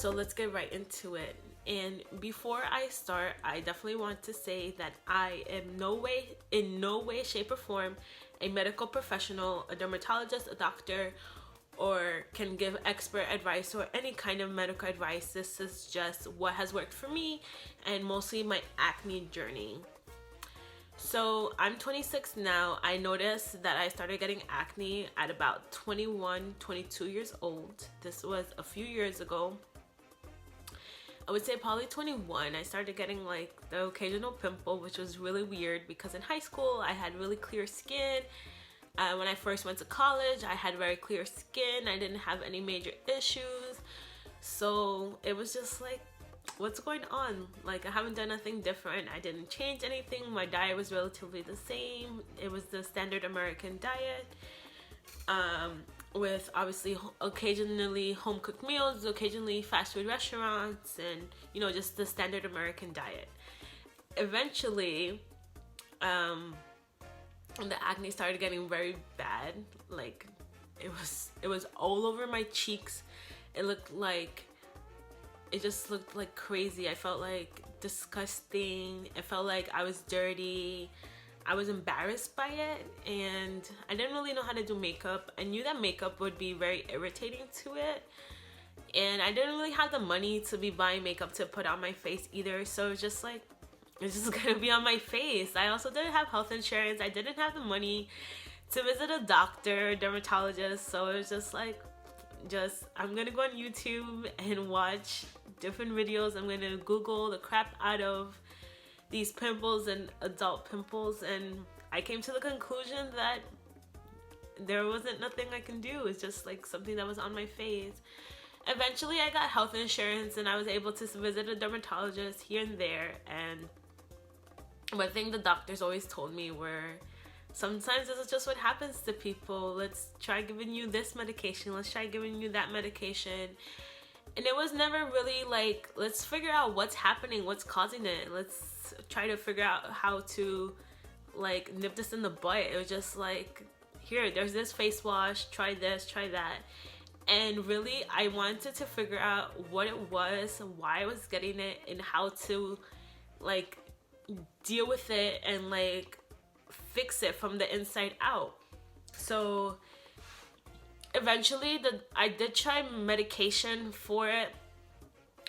So let's get right into it. And before I start, I definitely want to say that I am in no way, shape, or form a medical professional, a dermatologist, a doctor, or can give expert advice or any kind of medical advice. This is just what has worked for me and mostly my acne journey. So I'm 26 now. I noticed that I started getting acne at about 21, 22 years old. This was a few years ago. I would say probably 21. I started getting like the occasional pimple, which was really weird because in high school I had really clear skin. When I first went to college, I had very clear skin. I didn't have any major issues. So it was just like, what's going on? Like, I haven't done nothing different. I didn't change anything. My diet was relatively the same. It was the standard American diet. With obviously occasionally home cooked meals, occasionally fast food restaurants, and just the standard American diet. Eventually, the acne started getting very bad. Like it was all over my cheeks. It just looked like crazy. I felt like disgusting. It felt like I was dirty. I was embarrassed by it, and I didn't really know how to do makeup. I knew that makeup would be very irritating to it, and I didn't really have the money to be buying makeup to put on my face either, so it's just like, it's just gonna be on my face. I also didn't have health insurance. I didn't have the money to visit a doctor, dermatologist, so it was just like, I'm gonna go on YouTube and watch different videos. I'm gonna Google the crap out of these pimples and adult pimples, and I came to the conclusion that there wasn't nothing I can do. It's just like something that was on my face. Eventually I got health insurance and I was able to visit a dermatologist here and there, and one thing the doctors always told me were, sometimes this is just what happens to people. Let's try giving you this medication, let's try giving you that medication. And it was never really like, let's figure out what's happening, what's causing it. Let's try to figure out how to like nip this in the butt. It was just like, here, there's this face wash, try this, try that. And really, I wanted to figure out what it was, why I was getting it, and how to like deal with it and like fix it from the inside out. So eventually I did try medication for it.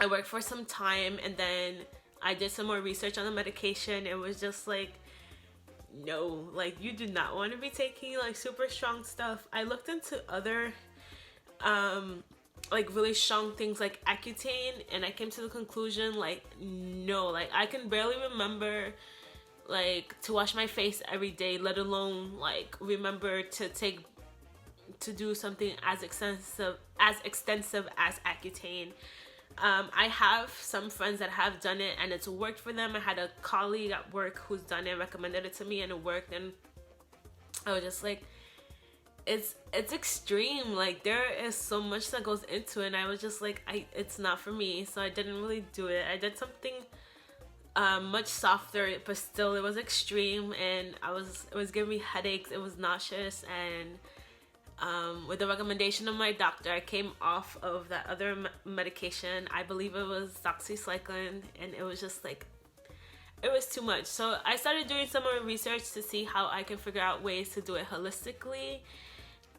I worked for some time, and then I did some more research on the medication. It was just like, no, like you do not want to be taking like super strong stuff. I looked into other like really strong things like Accutane, and I came to the conclusion like, no, like I can barely remember like to wash my face every day, let alone like remember to do something as extensive as Accutane. I have some friends that have done it and it's worked for them. I had a colleague at work who's done it, recommended it to me, and it worked. And I was just like, it's extreme. Like there is so much that goes into it, and I was just like, it's not for me. So I didn't really do it. I did something much softer, but still it was extreme, and it was giving me headaches. It was nauseous, and with the recommendation of my doctor, I came off of that other medication. I believe it was doxycycline, and it was just like, it was too much. So I started doing some more research to see how I can figure out ways to do it holistically,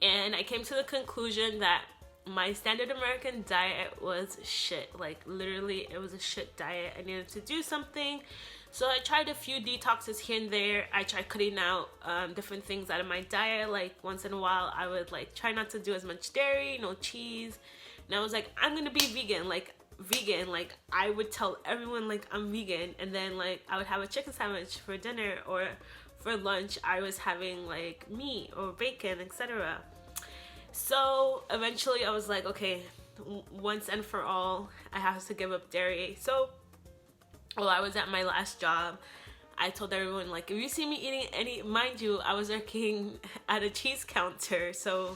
and I came to the conclusion that my standard American diet was shit. Like literally, it was a shit diet. I needed to do something. So I tried a few detoxes here and there. I tried cutting out different things out of my diet. Like once in a while, I would like try not to do as much dairy, no cheese. And I was like, I'm gonna be vegan. Like I would tell everyone like I'm vegan. And then like I would have a chicken sandwich for dinner, or for lunch I was having like meat or bacon, etc. So eventually I was like, okay, once and for all, I have to give up dairy. So while I was at my last job, I told everyone, like, if you see me eating any, mind you, I was working at a cheese counter, so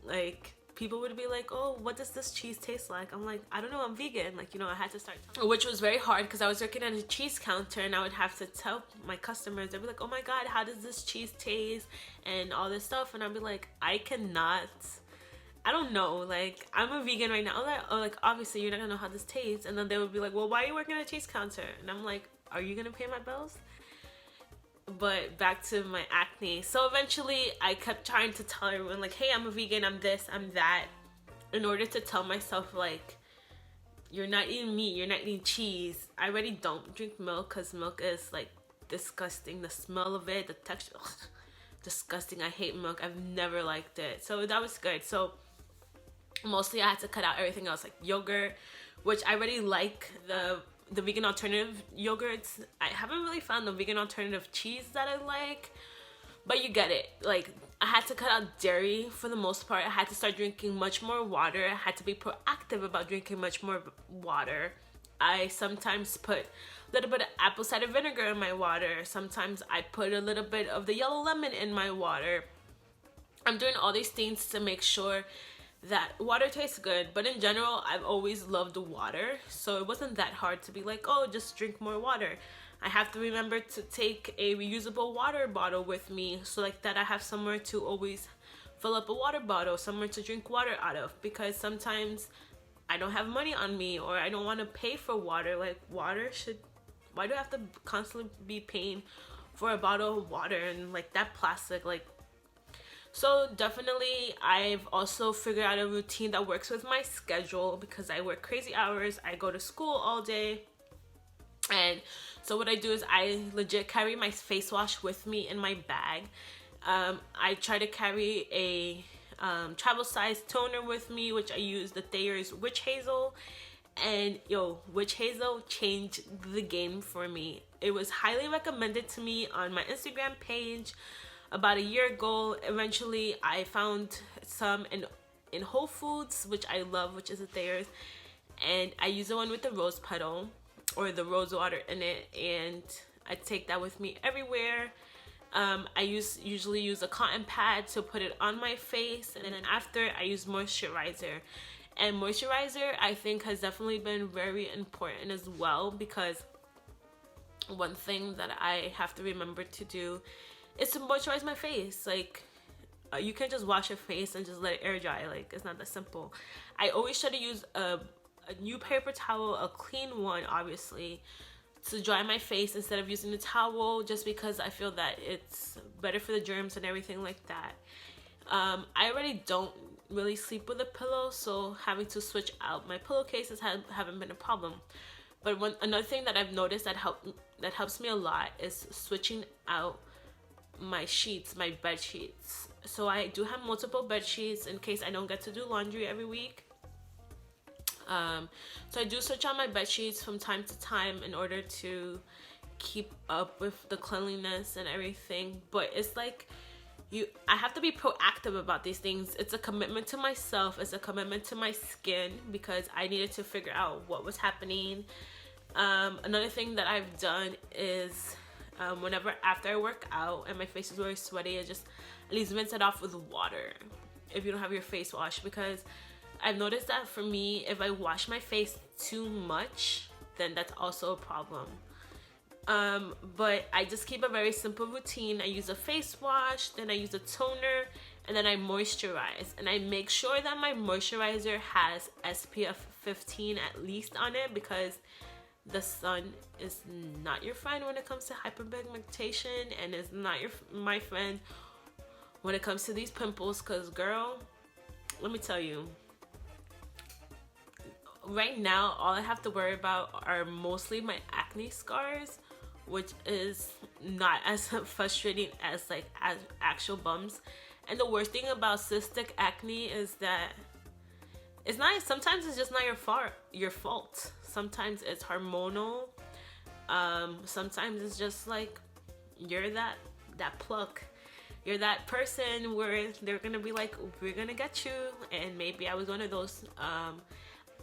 like people would be like, oh, what does this cheese taste like? I'm like, I don't know, I'm vegan. Like, I had to start, which was very hard because I was working at a cheese counter, and I would have to tell my customers. They'd be like, oh my god, how does this cheese taste and all this stuff, and I'd be like, I cannot I don't know, like, I'm a vegan right now. I'm like, oh, like, obviously you're not gonna know how this tastes. And then they would be like, well, why are you working at a cheese counter? And I'm like, are you gonna pay my bills? But back to my acne. So eventually I kept trying to tell everyone, like, hey, I'm a vegan, I'm this, I'm that, in order to tell myself, like, you're not eating meat, you're not eating cheese. I already don't drink milk because milk is, like, disgusting. The smell of it, the texture, ugh, disgusting. I hate milk. I've never liked it. So that was good. So mostly I had to cut out everything else, like yogurt, which I already like the vegan alternative yogurts. I haven't really found the vegan alternative cheese that I like, but you get it. Like, I had to cut out dairy for the most part. I had to start drinking much more water. I had to be proactive about drinking much more water. I sometimes put a little bit of apple cider vinegar in my water. Sometimes I put a little bit of the yellow lemon in my water. I'm doing all these things to make sure that water tastes good. But in general, I've always loved water, so it wasn't that hard to be like, oh, just drink more water. I have to remember to take a reusable water bottle with me, so like that I have somewhere to always fill up a water bottle, somewhere to drink water out of, because sometimes I don't have money on me, or I don't want to pay for water. Like, water should, why do I have to constantly be paying for a bottle of water? And like that plastic, like, so definitely I've also figured out a routine that works with my schedule, because I work crazy hours. I go to school all day. And so what I do is I legit carry my face wash with me in my bag. I try to carry a travel size toner with me, which I use the Thayer's Witch Hazel. And yo, Witch Hazel changed the game for me. It was highly recommended to me on my Instagram page about a year ago. Eventually I found some in Whole Foods, which I love, which is a Thayer's, and I use the one with the rose petal or the rose water in it, and I take that with me everywhere. I usually use a cotton pad to put it on my face, and then after I use moisturizer. And moisturizer, I think, has definitely been very important as well, because one thing that I have to remember to do is to moisturize my face. Like, you can't just wash your face and just let it air dry. Like, it's not that simple. I always try to use a new paper towel, a clean one, obviously, to dry my face instead of using the towel, just because I feel that it's better for the germs and everything like that. I already don't really sleep with a pillow, so having to switch out my pillowcases haven't been a problem. But another thing that I've noticed that helps me a lot is switching out my sheets, my bed sheets. So I do have multiple bed sheets in case I don't get to do laundry every week. So I do switch out my bed sheets from time to time in order to keep up with the cleanliness and everything. But it's like, I have to be proactive about these things. It's a commitment to myself. It's a commitment to my skin, because I needed to figure out what was happening. Another thing that I've done is whenever after I work out and my face is very sweaty, I just at least rinse it off with water if you don't have your face wash, because I've noticed that for me, if I wash my face too much, then that's also a problem. But I just keep a very simple routine. I use a face wash, then I use a toner, and then I moisturize. And I make sure that my moisturizer has SPF 15 at least on it, because the sun is not your friend when it comes to hyperpigmentation, and is not my friend when it comes to these pimples. Because girl, let me tell you, right now all I have to worry about are mostly my acne scars, which is not as frustrating as like as actual bumps. And the worst thing about cystic acne is that it's not, sometimes it's just not your fault. Sometimes it's hormonal. Sometimes it's just like you're that pluck. You're that person where they're gonna be like, we're gonna get you. And maybe I was one of those.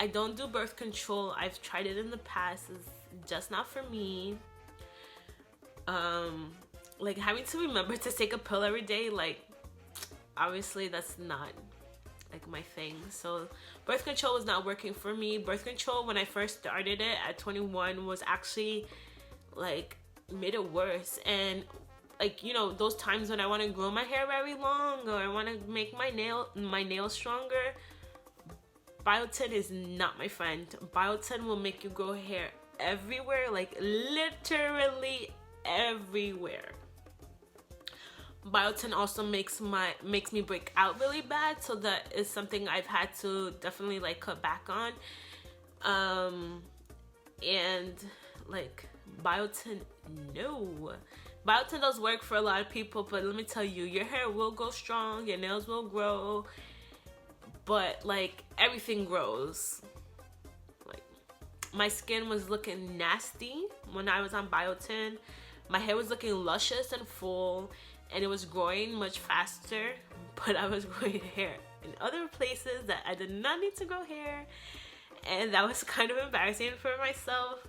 I don't do birth control. I've tried it in the past. It's just not for me. Like, having to remember to take a pill every day, like, obviously that's not like my thing. So birth control was not working for me. Birth control, when I first started it at 21, was actually like made it worse. And like, you know, those times when I want to grow my hair very long, or I want to make my nails stronger, biotin is not my friend. Biotin will make you grow hair everywhere, like literally everywhere. Biotin also makes me break out really bad, so that is something I've had to definitely like cut back on. And like biotin, no. Biotin does work for a lot of people, but let me tell you, your hair will go strong, your nails will grow, but like everything grows. Like my skin was looking nasty when I was on biotin. My hair was looking luscious and full, and it was growing much faster, but I was growing hair in other places that I did not need to grow hair, and that was kind of embarrassing for myself.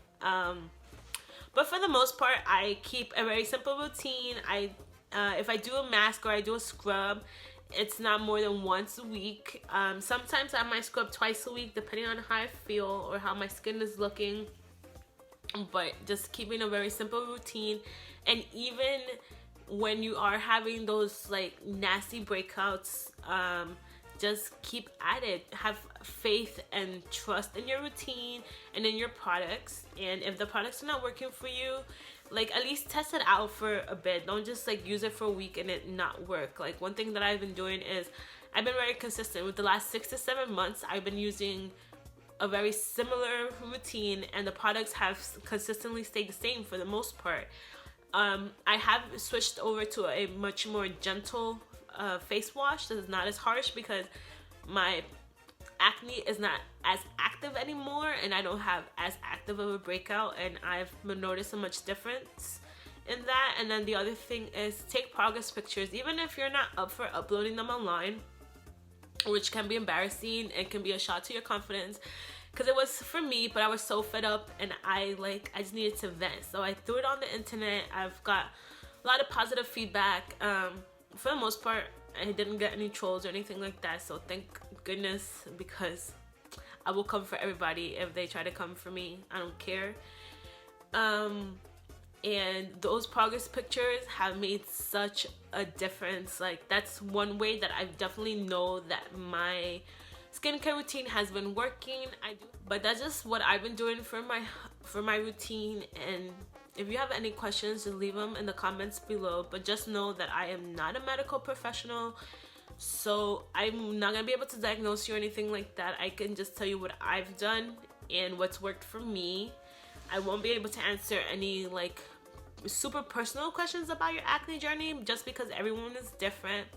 But for the most part, I keep a very simple routine. If I do a mask or I do a scrub, it's not more than once a week. Sometimes I might scrub twice a week, depending on how I feel or how my skin is looking. But just keeping a very simple routine. And even when you are having those like nasty breakouts, just keep at it. Have faith and trust in your routine and in your products. And if the products are not working for you, like at least test it out for a bit. Don't just like use it for a week and it not work. Like one thing that I've been doing is I've been very consistent. With the last 6 to 7 months, I've been using a very similar routine, and the products have consistently stayed the same for the most part. I have switched over to a much more gentle face wash that is not as harsh, because my acne is not as active anymore, and I don't have as active of a breakout, and I've noticed a much difference in that. And then the other thing is take progress pictures, even if you're not up for uploading them online, which can be embarrassing and can be a shot to your confidence, because it was for me, but I was so fed up and I just needed to vent, so I threw it on the internet. I've got a lot of positive feedback. For the most part, I didn't get any trolls or anything like that, so thank goodness, because I will come for everybody if they try to come for me. I don't care. And those progress pictures have made such a difference. Like that's one way that I definitely know that my skincare routine has been working. But that's just what I've been doing for my routine. And if you have any questions, just leave them in the comments below. But just know that I am not a medical professional, so I'm not gonna be able to diagnose you or anything like that. I can just tell you what I've done and what's worked for me. I won't be able to answer any like super personal questions about your acne journey, just because everyone is different.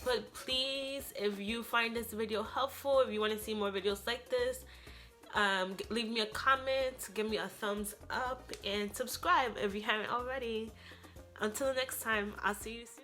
But please, if you find this video helpful, if you want to see more videos like this, leave me a comment, give me a thumbs up, and subscribe if you haven't already. Until next time, I'll see you soon.